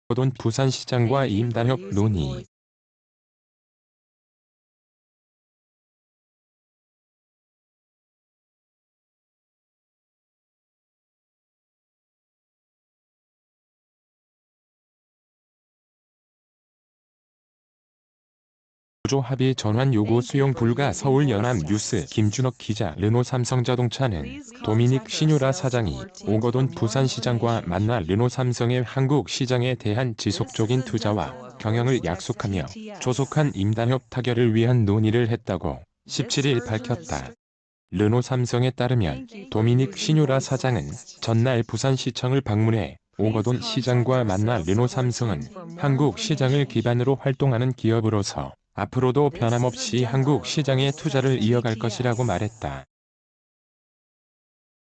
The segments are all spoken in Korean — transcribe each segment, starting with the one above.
오거돈 부산시장과 임단협 논의. 구조 합의 전환 요구 수용 불가. 서울 연합뉴스 김준혁 기자. 르노 삼성자동차는 도미닉 시뉴라 사장이 오거돈 부산시장과 만나 르노 삼성의 한국 시장에 대한 지속적인 투자와 경영을 약속하며 조속한 임단협 타결을 위한 논의를 했다고 17일 밝혔다. 르노 삼성에 따르면 도미닉 시뉴라 사장은 전날 부산시청을 방문해 오거돈 시장과 만나 르노 삼성은 한국 시장을 기반으로 활동하는 기업으로서 앞으로도 변함없이 한국 시장에 투자를 이어갈 것이라고 말했다.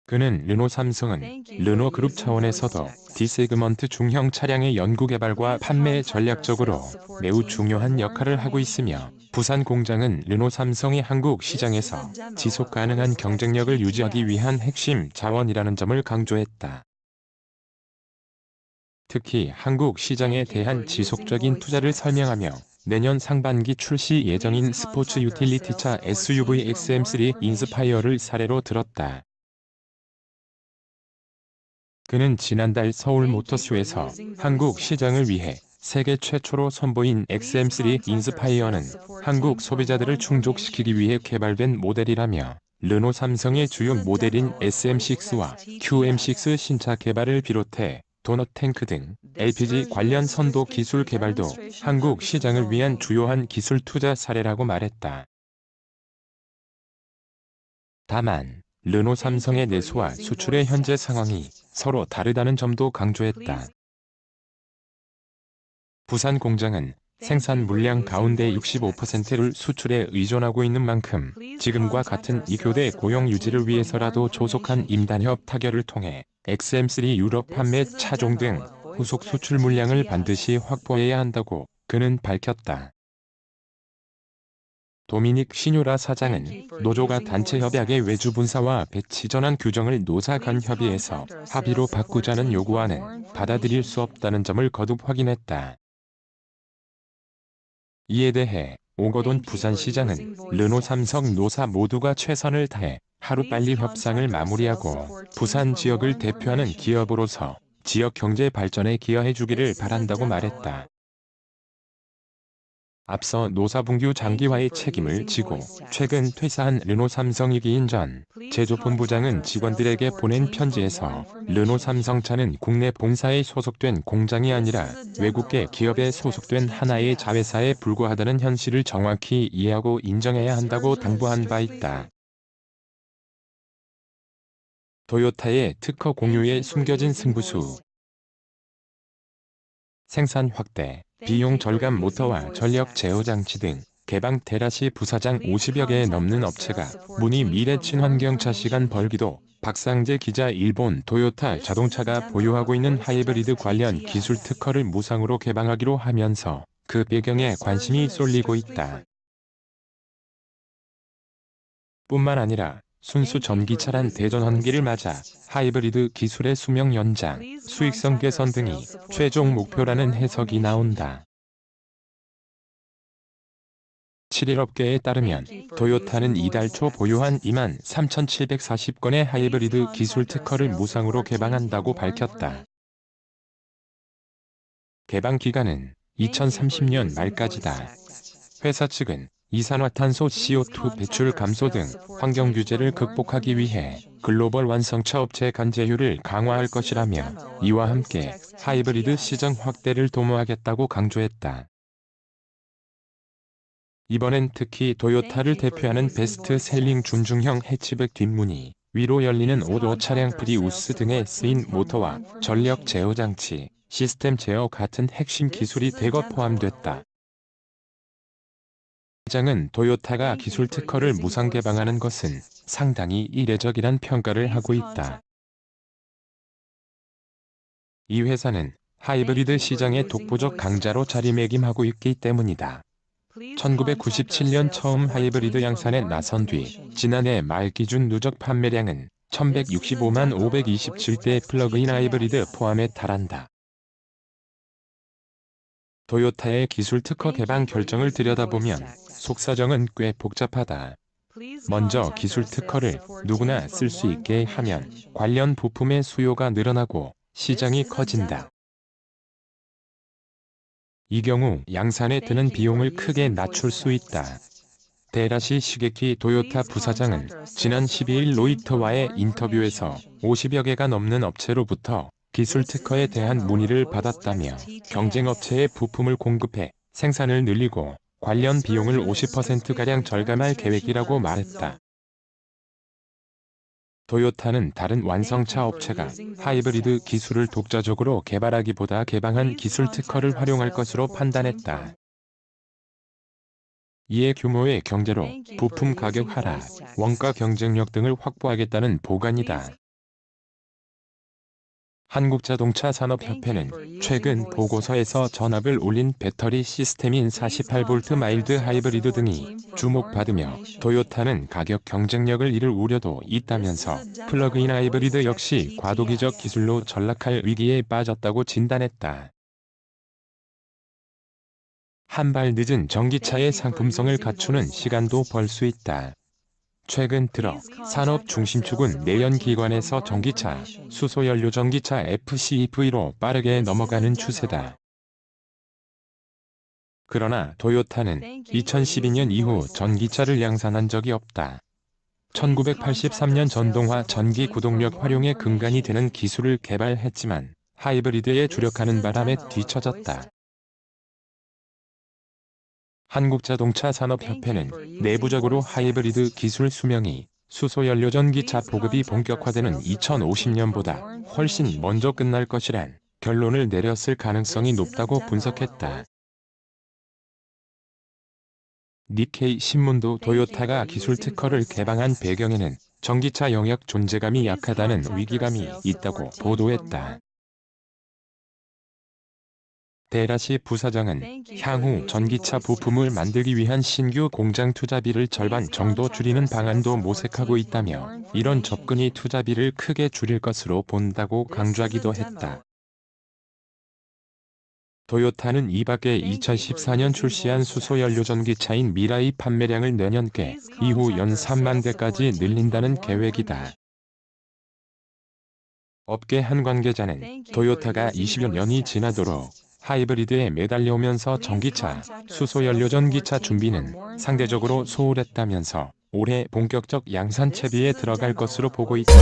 그는 르노 삼성은 르노 그룹 차원에서도 D세그먼트 중형 차량의 연구개발과 판매에 전략적으로 매우 중요한 역할을 하고 있으며 부산 공장은 르노 삼성이 한국 시장에서 지속 가능한 경쟁력을 유지하기 위한 핵심 자원이라는 점을 강조했다. 특히 한국 시장에 대한 지속적인 투자를 설명하며 내년 상반기 출시 예정인 스포츠 유틸리티차 SUV XM3 인스파이어를 사례로 들었다. 그는 지난달 서울 모터쇼에서 한국 시장을 위해 세계 최초로 선보인 XM3 인스파이어는 한국 소비자들을 충족시키기 위해 개발된 모델이라며 르노 삼성의 주요 모델인 SM6와 QM6 신차 개발을 비롯해 도넛 탱크 등 LPG 관련 선도 기술 개발도 한국 시장을 위한 주요한 기술 투자 사례라고 말했다. 다만 르노 삼성의 내수와 수출의 현재 상황이 서로 다르다는 점도 강조했다. 부산 공장은 생산 물량 가운데 65%를 수출에 의존하고 있는 만큼 지금과 같은 이 교대 고용 유지를 위해서라도 조속한 임단협 타결을 통해 XM3 유럽 판매 차종 등 후속 수출 물량을 반드시 확보해야 한다고 그는 밝혔다. 도미닉 시뉴라 사장은 노조가 단체 협약의 외주 분사와 배치 전환 규정을 노사 간 협의에서 합의로 바꾸자는 요구안은 받아들일 수 없다는 점을 거듭 확인했다. 이에 대해 오거돈 부산시장은 르노 삼성 노사 모두가 최선을 다해 하루빨리 협상을 마무리하고 부산 지역을 대표하는 기업으로서 지역 경제 발전에 기여해주기를 바란다고 말했다. 앞서 노사분규 장기화의 책임을 지고 최근 퇴사한 르노 삼성 이기인 전 제조본부장은 직원들에게 보낸 편지에서 르노 삼성차는 국내 본사에 소속된 공장이 아니라 외국계 기업에 소속된 하나의 자회사에 불과하다는 현실을 정확히 이해하고 인정해야 한다고 당부한 바 있다. 토요타의 특허 공유에 숨겨진 승부수. 생산 확대, 비용 절감 모터와 전력 제어 장치 등 개방 테라시 부사장 50여 개 넘는 업체가 문의 미래 친환경 차시간 벌기도. 박상재 기자. 일본 토요타 자동차가 보유하고 있는 하이브리드 관련 기술 특허를 무상으로 개방하기로 하면서 그 배경에 관심이 쏠리고 있다. 뿐만 아니라 순수 전기차란 대전 환기를 맞아 하이브리드 기술의 수명 연장, 수익성 개선 등이 최종 목표라는 해석이 나온다. 7일 업계에 따르면 토요타는 이달 초 보유한 23,740건의 하이브리드 기술 특허를 무상으로 개방한다고 밝혔다. 개방 기간은 2030년 말까지다. 회사 측은 이산화탄소 CO2 배출 감소 등 환경 규제를 극복하기 위해 글로벌 완성차 업체 간제휴를 강화할 것이라며 이와 함께 하이브리드 시장 확대를 도모하겠다고 강조했다. 이번엔 특히 토요타를 대표하는 베스트셀링 준중형 해치백 뒷무늬 위로 열리는 5도 차량 프리우스 등에 쓰인 모터와 전력 제어 장치, 시스템 제어 같은 핵심 기술이 대거 포함됐다. 시장은 토요타가 기술 특허를 무상 개방하는 것은 상당히 이례적이란 평가를 하고 있다. 이 회사는 하이브리드 시장의 독보적 강자로 자리매김하고 있기 때문이다. 1997년 처음 하이브리드 양산에 나선 뒤 지난해 말 기준 누적 판매량은 1165만 527대 플러그인 하이브리드 포함에 달한다. 토요타의 기술 특허 개방 결정을 들여다보면 속사정은 꽤 복잡하다. 먼저 기술 특허를 누구나 쓸 수 있게 하면 관련 부품의 수요가 늘어나고 시장이 커진다. 이 경우 양산에 드는 비용을 크게 낮출 수 있다. 데라시 시게키 토요타 부사장은 지난 12일 로이터와의 인터뷰에서 50여 개가 넘는 업체로부터 기술 특허에 대한 문의를 받았다며 경쟁 업체에 부품을 공급해 생산을 늘리고 관련 비용을 50%가량 절감할 계획이라고 말했다. 토요타는 다른 완성차 업체가 하이브리드 기술을 독자적으로 개발하기보다 개방한 기술 특허를 활용할 것으로 판단했다. 이에 규모의 경제로 부품 가격 하락, 원가 경쟁력 등을 확보하겠다는 보관이다. 한국자동차산업협회는 최근 보고서에서 전압을 올린 배터리 시스템인 48V 마일드 하이브리드 등이 주목받으며 토요타는 가격 경쟁력을 잃을 우려도 있다면서 플러그인 하이브리드 역시 과도기적 기술로 전락할 위기에 빠졌다고 진단했다. 한 발 늦은 전기차의 상품성을 갖추는 시간도 벌 수 있다. 최근 들어 산업 중심축은 내연기관에서 전기차, 수소연료 전기차 FCEV로 빠르게 넘어가는 추세다. 그러나 토요타는 2012년 이후 전기차를 양산한 적이 없다. 1983년 전동화 전기 구동력 활용에 근간이 되는 기술을 개발했지만 하이브리드에 주력하는 바람에 뒤처졌다. 한국자동차산업협회는 내부적으로 하이브리드 기술 수명이 수소연료 전기차 보급이 본격화되는 2050년보다 훨씬 먼저 끝날 것이란 결론을 내렸을 가능성이 높다고 분석했다. 니케이 신문도 토요타가 기술 특허를 개방한 배경에는 전기차 영역 존재감이 약하다는 위기감이 있다고 보도했다. 데라시 부사장은 향후 전기차 부품을 만들기 위한 신규 공장 투자비를 절반 정도 줄이는 방안도 모색하고 있다며 이런 접근이 투자비를 크게 줄일 것으로 본다고 강조하기도 했다. 토요타는 이 밖에 2014년 출시한 수소연료 전기차인 미라이 판매량을 내년께 이후 연 3만 대까지 늘린다는 계획이다. 업계 한 관계자는 토요타가 20여 년이 지나도록 하이브리드에 매달려오면서 전기차, 수소연료 전기차 준비는 상대적으로 소홀했다면서 올해 본격적 양산 채비에 들어갈 것으로 보고 있다.